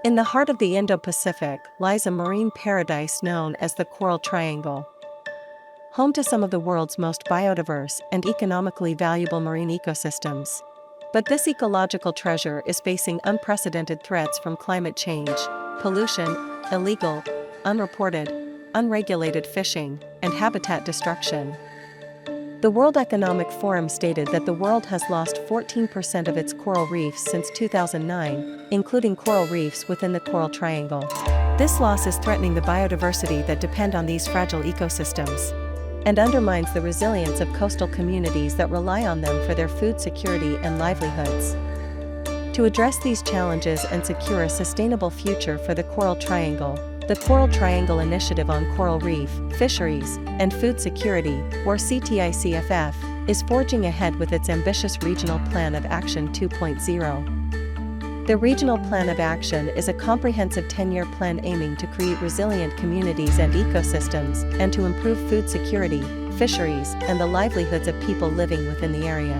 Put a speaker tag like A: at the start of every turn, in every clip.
A: In the heart of the Indo-Pacific lies a marine paradise known as the Coral Triangle. Home to some of the world's most biodiverse and economically valuable marine ecosystems. But this ecological treasure is facing unprecedented threats from climate change, pollution, illegal, unreported, unregulated fishing, and habitat destruction. The World Economic Forum stated that the world has lost 14% of its coral reefs since 2009, including coral reefs within the Coral Triangle. This loss is threatening the biodiversity that depend on these fragile ecosystems, and undermines the resilience of coastal communities that rely on them for their food security and livelihoods. To address these challenges and secure a sustainable future for the Coral Triangle, the Coral Triangle Initiative on Coral Reef, Fisheries, and Food Security, or CTI-CFF, is forging ahead with its ambitious Regional Plan of Action 2.0. The Regional Plan of Action is a comprehensive 10-year plan aiming to create resilient communities and ecosystems and to improve food security, fisheries, and the livelihoods of people living within the area.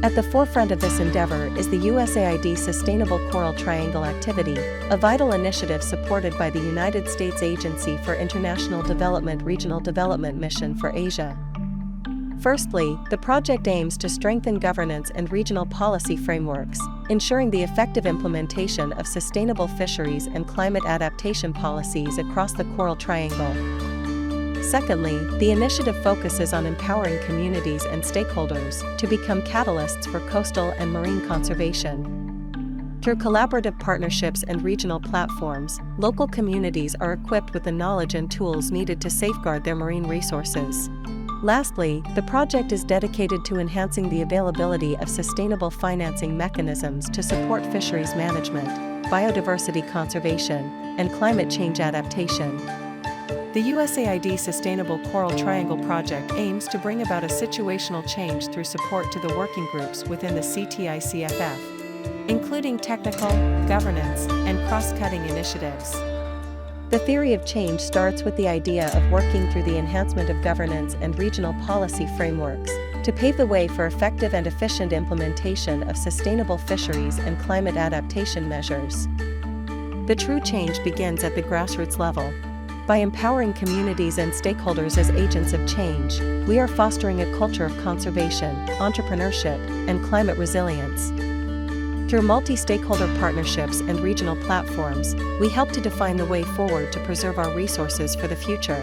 A: At the forefront of this endeavor is the USAID Sustainable Coral Triangle activity, a vital initiative supported by the United States Agency for International Development Regional Development Mission for Asia. Firstly, the project aims to strengthen governance and regional policy frameworks, ensuring the effective implementation of sustainable fisheries and climate adaptation policies across the Coral Triangle. Secondly, the initiative focuses on empowering communities and stakeholders to become catalysts for coastal and marine conservation. Through collaborative partnerships and regional platforms, local communities are equipped with the knowledge and tools needed to safeguard their marine resources. Lastly, the project is dedicated to enhancing the availability of sustainable financing mechanisms to support fisheries management, biodiversity conservation, and climate change adaptation. The USAID Sustainable Coral Triangle project aims to bring about a situational change through support to the working groups within the CTI-CFF, including technical, governance, and cross-cutting initiatives. The theory of change starts with the idea of working through the enhancement of governance and regional policy frameworks to pave the way for effective and efficient implementation of sustainable fisheries and climate adaptation measures. The true change begins at the grassroots level. By empowering communities and stakeholders as agents of change, we are fostering a culture of conservation, entrepreneurship, and climate resilience. Through multi-stakeholder partnerships and regional platforms, we help to define the way forward to preserve our resources for the future.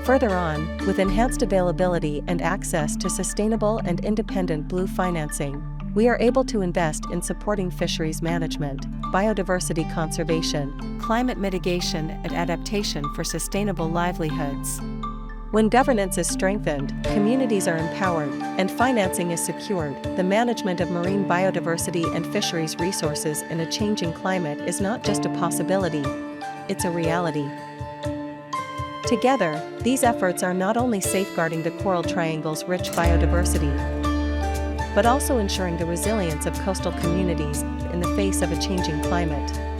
A: Further on, with enhanced availability and access to sustainable and independent blue financing, we are able to invest in supporting fisheries management, biodiversity conservation, climate mitigation, and adaptation for sustainable livelihoods. When governance is strengthened, communities are empowered, and financing is secured, the management of marine biodiversity and fisheries resources in a changing climate is not just a possibility, it's a reality. Together, these efforts are not only safeguarding the Coral Triangle's rich biodiversity, but also ensuring the resilience of coastal communities in the face of a changing climate.